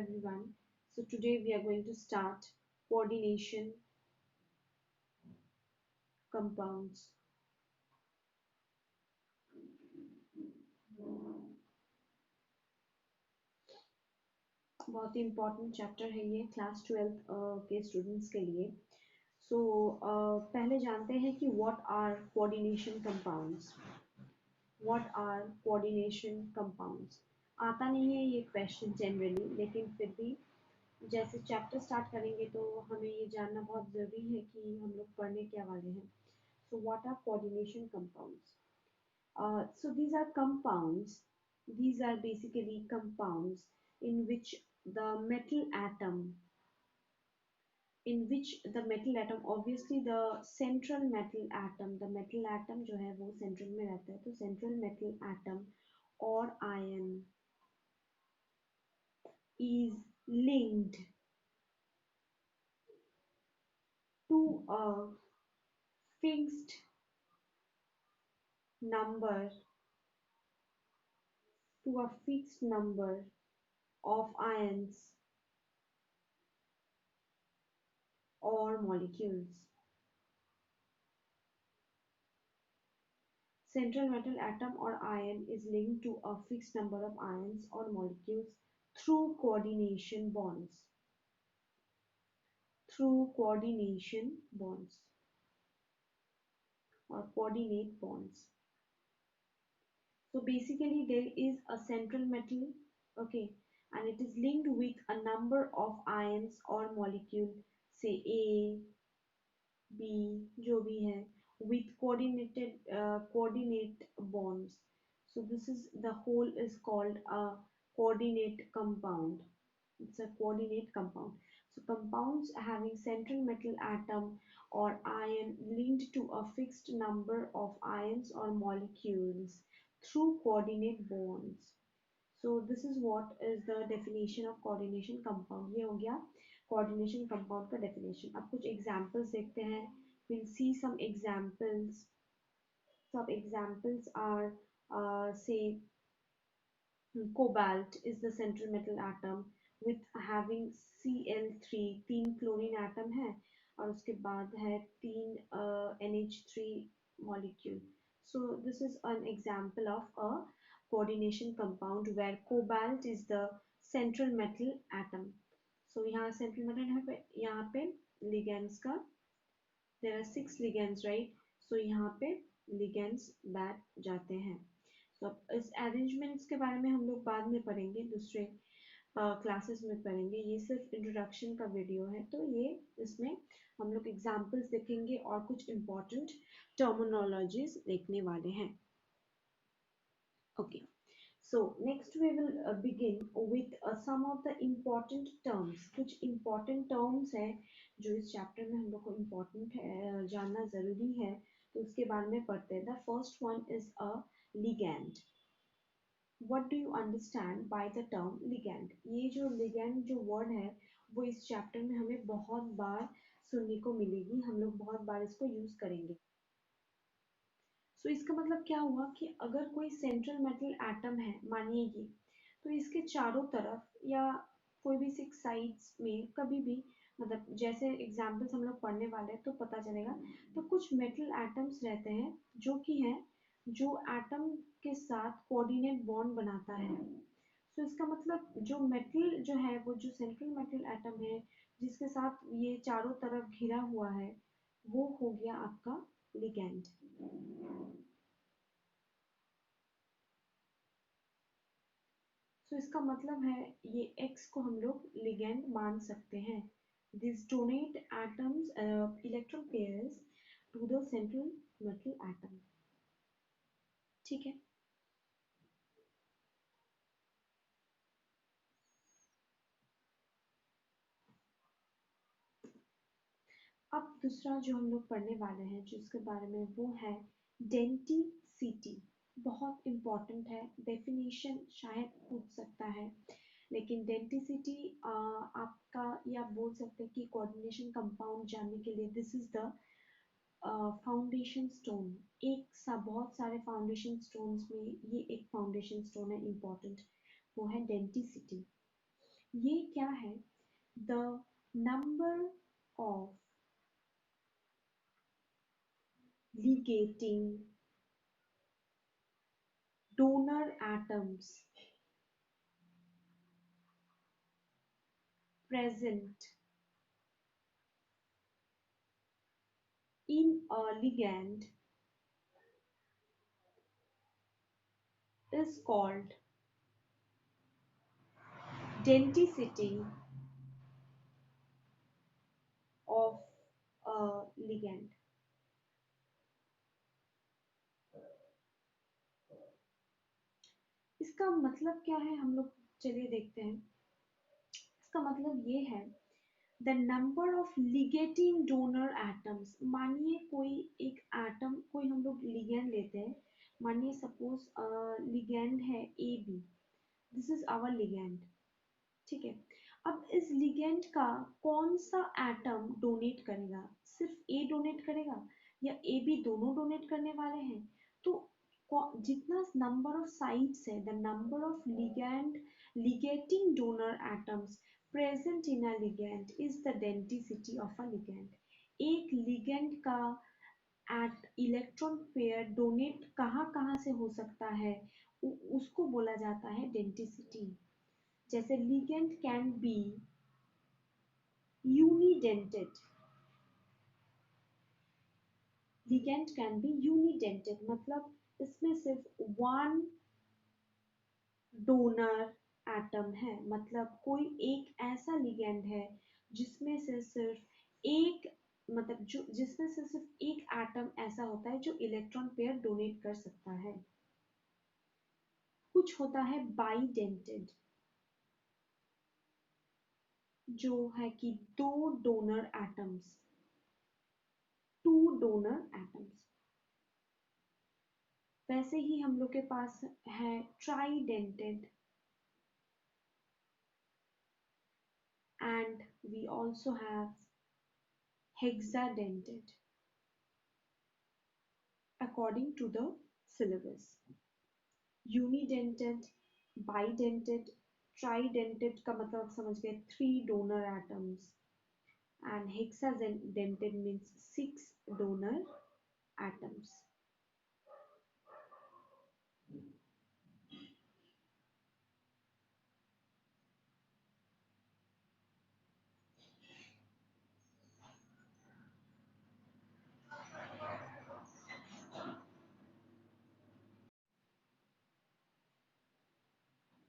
everyone. So today we are going to start coordination compounds. बहुत ही important chapter है ये class 12 के students के लिए. सो पहले जानते हैं कि what are coordination compounds. What are coordination compounds. आता नहीं है ये क्वेश्चन जनरली, लेकिन फिर भी जैसे चैप्टर स्टार्ट करेंगे तो हमें ये जानना बहुत ज़रूरी है कि हम लोग पढ़ने क्या वाले हैं. So what are coordination compounds. So these are compounds. These are basically compounds in which the metal atom, obviously the the metal atom जो है वो central में रहता है, तो central metal atom or ion is linked to a fixed number of ions or molecules. Central metal atom or ion is linked to a fixed number of ions or molecules through coordination bonds. Through coordination bonds or coordinate bonds. So basically there is a central metal, okay, and it is linked with a number of ions or molecule, say A, B, जो भी है, with coordinate bonds. So this is the whole is called a coordinate compound. It's a coordinate compound. So compounds having central metal atom or ion linked to a fixed number of ions or molecules through coordinate bonds. So this is what is the definition of coordination compound. ये हो गया coordination compound का definition. अब कुछ examples देखते हैं. We'll see some examples. Some examples are say cobalt is the central metal atom with having Cl3, तीन chlorine atom है और उसके बाद है तीन NH3 molecule. So this is an example of a coordination compound where cobalt is the central metal atom. So यहाँ central metal यहाँ पे ligands का there are 6 ligands, right? So यहाँ पे ligands बैठ जाते हैं. तो इस अरेंजमेंट्स के बारे में हम लोग बाद में पढ़ेंगे, दूसरे क्लासेस में पढ़ेंगे. ये सिर्फ इंट्रोडक्शन का वीडियो है, तो ये इसमें हम लोग एग्जांपल्स देखेंगे और कुछ इम्पोर्टेंट टर्मिनोलॉजीज देखने वाले हैं. Okay, so next we will begin with some of the important terms. कुछ इम्पोर्टेंट टर्म्स हैं जो इस चैप्टर में हम लोग को इम्पोर्टेंट है, जानना ज़रूरी है, तो उसके बारे में पढ़ते हैं. The first one is a ligand. What do you understand by the term ligand? ये जो ligand जो word है वो इस चैप्टर में हमें बहुत बार सुनने को मिलेगी, हम लोग बहुत बार इसको यूज करेंगे. सो इसका मतलब क्या हुआ कि अगर कोई सेंट्रल मेटल एटम है, मानिए ये, तो इसके चारों तरफ या कोई भी 6 साइड्स में कभी भी, मतलब जैसे एग्जाम्पल्स हम लोग पढ़ने वाले हैं तो पता चलेगा, तो कुछ मेटल एटम्स रहते हैं जो कि हैं जो एटम के साथ कोऑर्डिनेट बॉन्ड बनाता है. तो इसका मतलब जो मेटल जो है वो जो सेंट्रल मेटल एटम है जिसके साथ ये चारों तरफ घिरा हुआ है वो हो गया आपका लिगैंड. तो इसका मतलब है ये X को हम लोग लिगैंड मान सकते हैं. This donate atoms electron pairs to the central metal atom. ठीक है. अब दूसरा जो हम लोग पढ़ने वाले हैं जिसके बारे में वो है डेंटिसिटी. बहुत इम्पोर्टेंट है, डेफिनेशन शायद पूछ सकता है, लेकिन डेंटिसिटी आपका, या आप बोल सकते हैं कि कोऑर्डिनेशन कंपाउंड जानने के लिए this is the foundation stone. एक सा बहुत सारे फाउंडेशन स्टोन्स में ये एक फाउंडेशन स्टोन है इम्पोर्टेंट, वो है डेंटिसिटी. ये क्या है? The number of ligating donor atoms present in a ligand is called denticity of a ligand. इसका मतलब क्या है हम लोग चलिए देखते हैं। इसका मतलब ये है the number of ligating donor atoms. मानिए कोई एक एटम, कोई हम लोग लिगेंड लेते हैं, मानिए सपोज लिगेंड है A B, this is our ligand, ठीक है। अब इस लिगेंड का कौन सा एटम डोनेट करेगा? सिर्फ ए डोनेट करेगा या ए बी दोनों डोनेट करने वाले हैं? तो जितना नंबर ऑफ साइट्स है, the number of ligand ligating donor atoms present in a ligand is the density of a ligand. एक लिगेंड का एट इलेक्ट्रॉन पेयर डोनेट कहाँ कहाँ से हो सकता है, उसको बोला जाता है डेंसिटी। जैसे ligand can be unidented, ligand can be unidented मतलब इसमें सिर्फ वन डोनर एटम है, मतलब कोई एक ऐसा लिगेंड है जिसमें से सिर्फ एक, मतलब जो जिसमें से सिर्फ एक एटम ऐसा होता है जो इलेक्ट्रॉन पेयर डोनेट कर सकता है। कुछ होता है बाइडेंटेड, जो है कि दो donor atoms, two donor atoms. वैसे ही हम लोग के पास है ट्राइडेंटेड and we also have hexadented according to the syllabus. Unidented, bidented, tridented का मतलब समझ गए, three donor atoms, and hexadented means six donor atoms.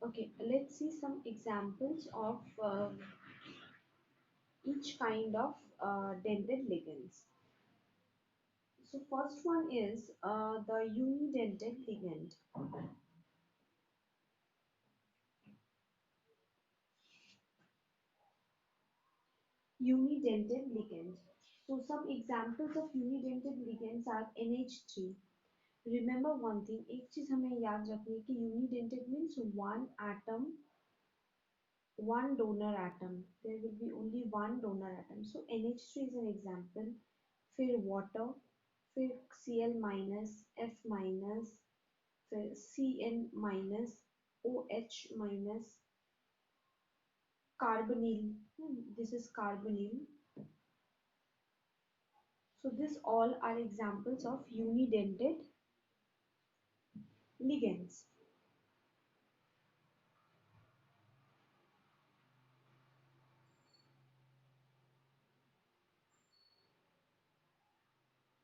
Okay, let's see some examples of each kind of dented ligands. So first one is the unidented ligand. Unidented ligand. So some examples of unidented ligands are NH3. Remember one thing, एक चीज हमें याद रखनी है कि unidented means one atom, one donor atom. There will be only one donor atom. So NH3 is an example. फिर water, फिर Cl minus, F minus, फिर Cn minus, OH minus, carbonyl. This is carbonyl. So this all are examples of unidented ligands.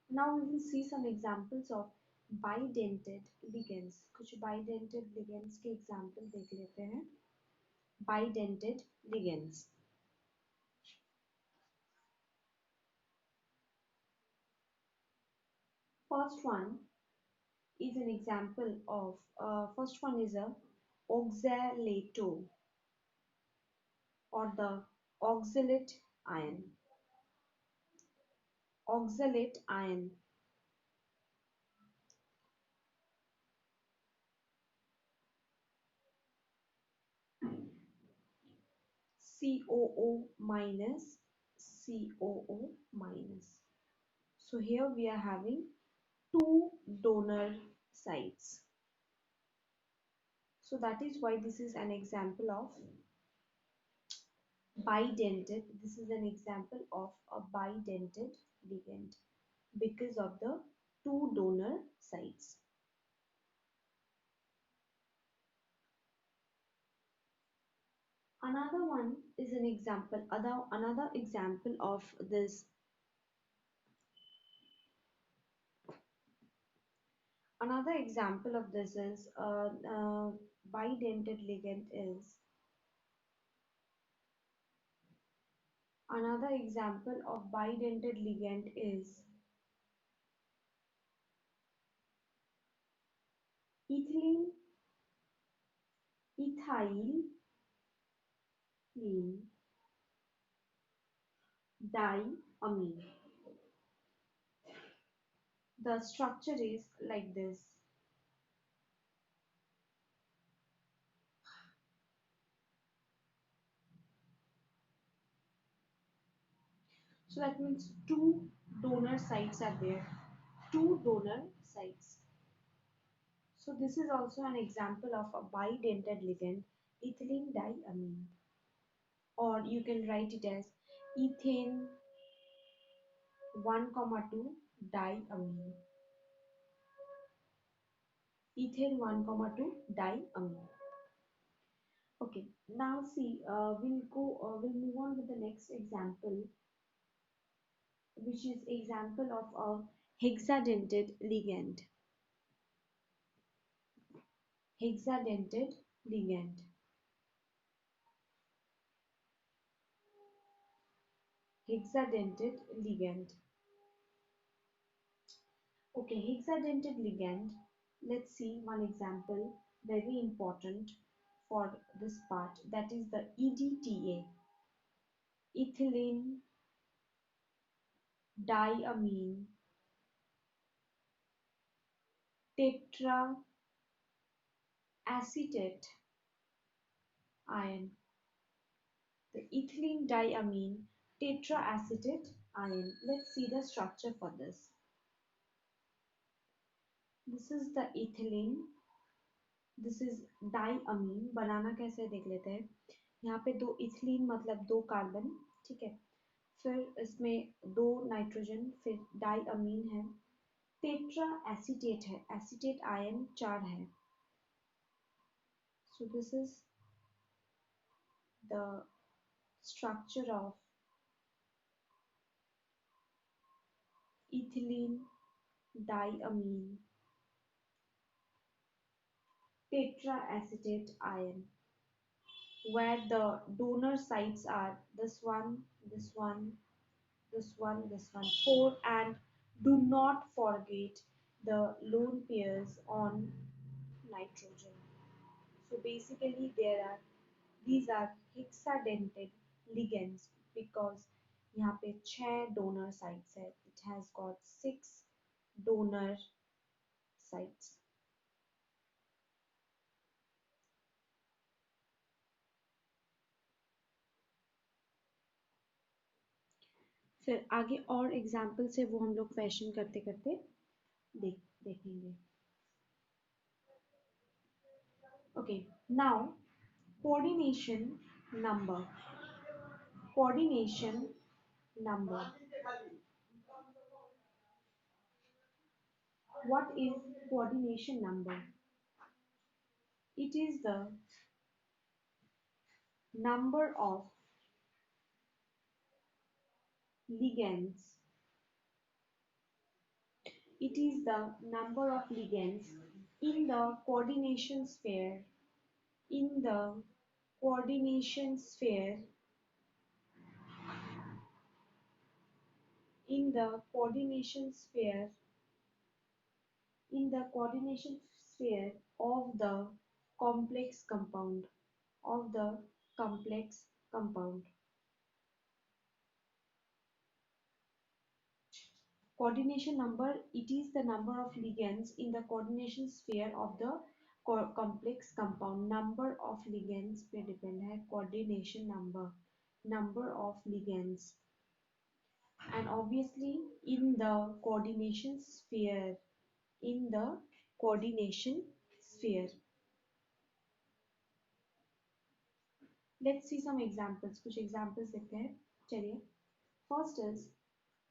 Now we will see some examples of bidented ligands. कुछ bidented ligands के example देख लेते हैं. Bidented ligands. First one is an example of, first one is a oxalato or the oxalate ion. Oxalate ion. COO minus, COO minus. So here we are having two donor sites. So that is why this is an example of Bidented, this is an example of a bidented ligand because of the two donor sites. Another one is an example, another example of this. Another example of this is bidented ligand is another example of bidented ligand is ethylene, ethylene diamine. The structure is like this. So that means two donor sites are there. Two donor sites. So this is also an example of a bidented ligand, ethylene diamine. Or you can write it as ethane 1,2 diamine. Ethane 1,2 diamine. Okay, now see, we'll move on with the next example, which is example of a hexadented ligand. Hexadented ligand. Hexadented ligand. Okay, hexadented ligand. Let's see one example, very important for this part. That is the EDTA, ethylene diamine tetraacetate ion. The ethylene diamine tetraacetate ion. Let's see the structure for this. This is the ethylene. This is diamine. बनाना कैसे है देख लेते हैं. यहाँ पे दो ethylene मतलब दो कार्बन, ठीक है. फिर इसमें दो नाइट्रोजन, फिर डाइअमीन है. टेट्रा एसीटेट है, एसीटेट आयन चार है. So this is the structure of ethylene diamine tetraacetate ion, where the donor sites are this one, this one, this one, this one, four, and do not forget the lone pairs on nitrogen. So basically these are hexadented ligands because यहाँ पे 6 donor sites है. It has got 6 donor sites. फिर आगे और examples है वो हम लोग क्वेश्चन करते करते देखेंगे. Okay, now coordination number. Coordination number. What is coordination number? It is the number of ligands. It is the number of ligands in the coordination sphere. In the coordination sphere. In the coordination sphere. In the coordination sphere of the complex compound. Of the complex compound. Coordination number, it is the number of ligands in the coordination sphere of the complex compound. Number of ligands पे depend है coordination number. Number of ligands. And obviously in the coordination sphere. In the coordination sphere. Let's see some examples, कुछ examples देखते हैं। चलिए, first is,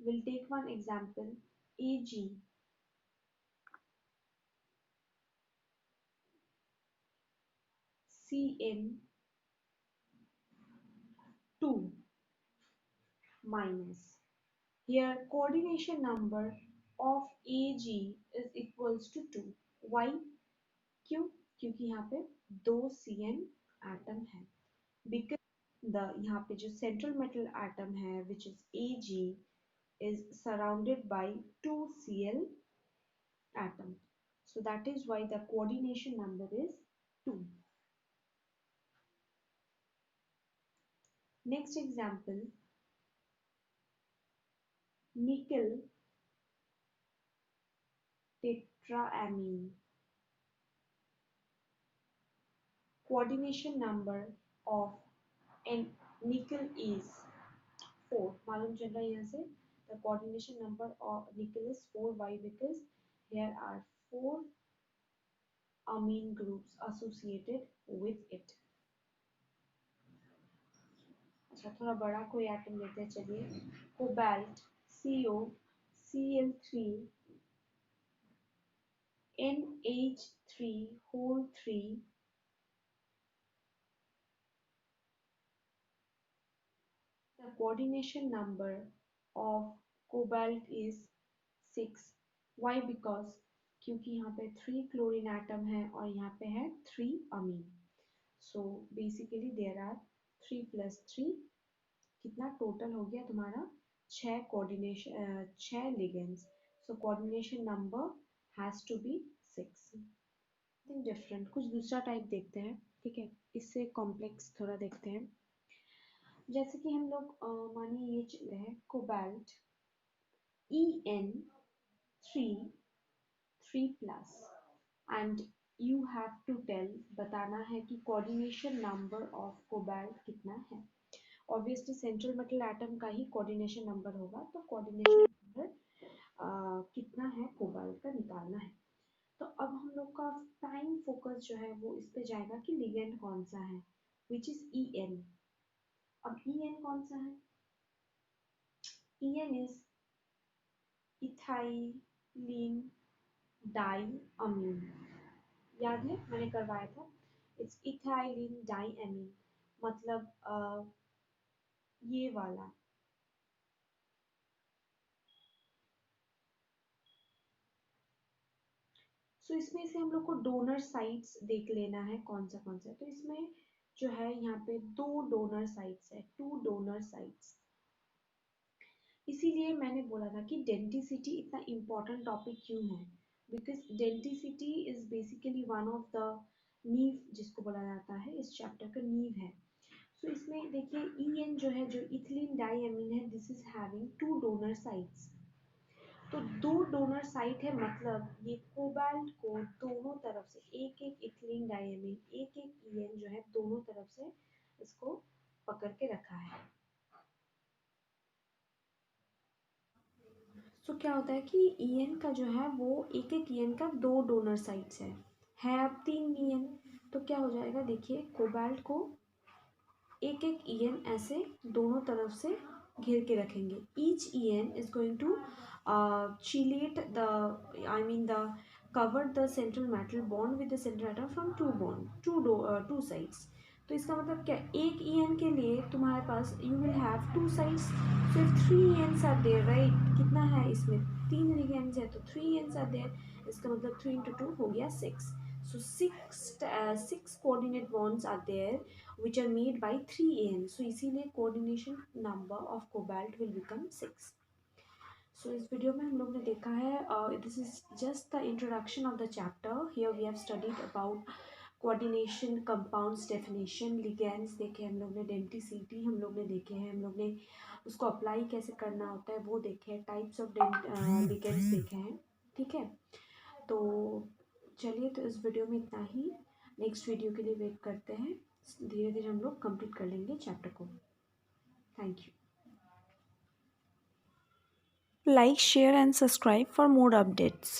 will take one example, AG CN2 minus, here coordination number of AG is equals to 2. Why? क्यों? क्योंकि यहाँ पे दो CN atom है, बिकॉज द यहाँ पे जो सेंट्रल मेटल एटम है which is AG is surrounded by two Cl atom. So that is why the coordination number is 2. Next example, nickel tetraamine. Coordination number of nickel is 4. मालूम चल रहा है यहाँ से, the coordination number of nickel is 4. Why? Because there are 4 amine groups associated with it. अच्छा, थोड़ा बड़ा कोई एटम लेते हैं। चलिए, cobalt COCl3 NH3 whole 3, the coordination number of cobalt is 6. Why? Because क्योंकि यहाँ पे 3 क्लोरीन एटम है और यहाँ पे है 3 amine. So basically there are 3 + 3, कितना टोटल हो गया तुम्हारा? 6 coordination, 6 ligands. So coordination number has to be 6। Different, कुछ दूसरा टाइप देखते हैं। ठीक है, इससे कॉम्प्लेक्स थोड़ा देखते हैं। जैसे कि हम लोग मानिए ये चल रहे हैं cobalt En3 and you have to tell, बताना है कि कोऑर्डिनेशन नंबर ऑफ कोबाल्ट कितना है। ऑब्वियसली सेंट्रल मेटल एटम का ही कोऑर्डिनेशन नंबर होगा, तो कोऑर्डिनेशन नंबर कितना है कोबाल्ट का निकालना है। तो अब हम लोग का टाइम फोकस जो है वो इस पे जाएगा कि लिगेंड कौन सा है, विच इज En। अब En कौन सा है? En is ethylene diamine. याद है मैंने करवाया था, इट्स इथाइलिन डाइअमीन, मतलब ये वाला। सो इसमें से हम लोग को डोनर साइट्स देख लेना है कौन सा। तो इसमें जो है यहाँ पे 2 डोनर साइट्स है, 2 डोनर साइट्स। इसीलिए मैंने बोला था कि डेंटिसिटी इतना इम्पोर्टेंट टॉपिक क्यों है, because denticity is basically one of the नीव, जिसको बोला जाता है इस चैप्टर का नीव है। सो इसमें देखिए En जो है, जो इथिलीन डाइअमीन है, this is having 2 donor sites. तो 2 डोनर साइट है, मतलब ये कोबाल्ट को दोनों तरफ से एक एक इथिलीन डाइअमीन, एक एक En जो है दोनों तरफ से इसको पकड़ के रखा है। तो क्या होता है कि En का जो है वो एक एक En का 2 डोनर साइट्स है अब 3 En। तो क्या हो जाएगा, देखिए कोबाल्ट को एक एक En ऐसे दोनों तरफ से घेर के रखेंगे। Each En is going to chelate the, I mean the cover the central metal bond with the central atom from two sides। तो इसका मतलब क्या, एक En के लिए तुम्हारे पास you will have 2 sides, so if 3 Ens are there, right? कितना है इसमें, 3 ligands है, तो 3 Ens are there, इसका मतलब 3 into 2 हो गया 6। So 6 coordinate bonds are there which are made by 3 En, so इसीलिए coordination number of cobalt will become 6। So इस वीडियो में हम लोग ने देखा है, this is just the introduction of the chapter. Here we have studied about coordination, compounds definition, ligands देखे हम लोग ने, डेंटिसिटी हम लोग ने देखे हैं, हम लोग ने उसको अप्लाई कैसे करना होता है वो देखे हैं, टाइप्स ऑफ लिगेंड्स देखे हैं। ठीक है, तो चलिए, तो इस वीडियो में इतना ही। नेक्स्ट वीडियो के लिए वेट करते हैं, धीरे धीरे हम लोग कंप्लीट कर लेंगे चैप्टर को। Thank you. Like, share and subscribe for more updates.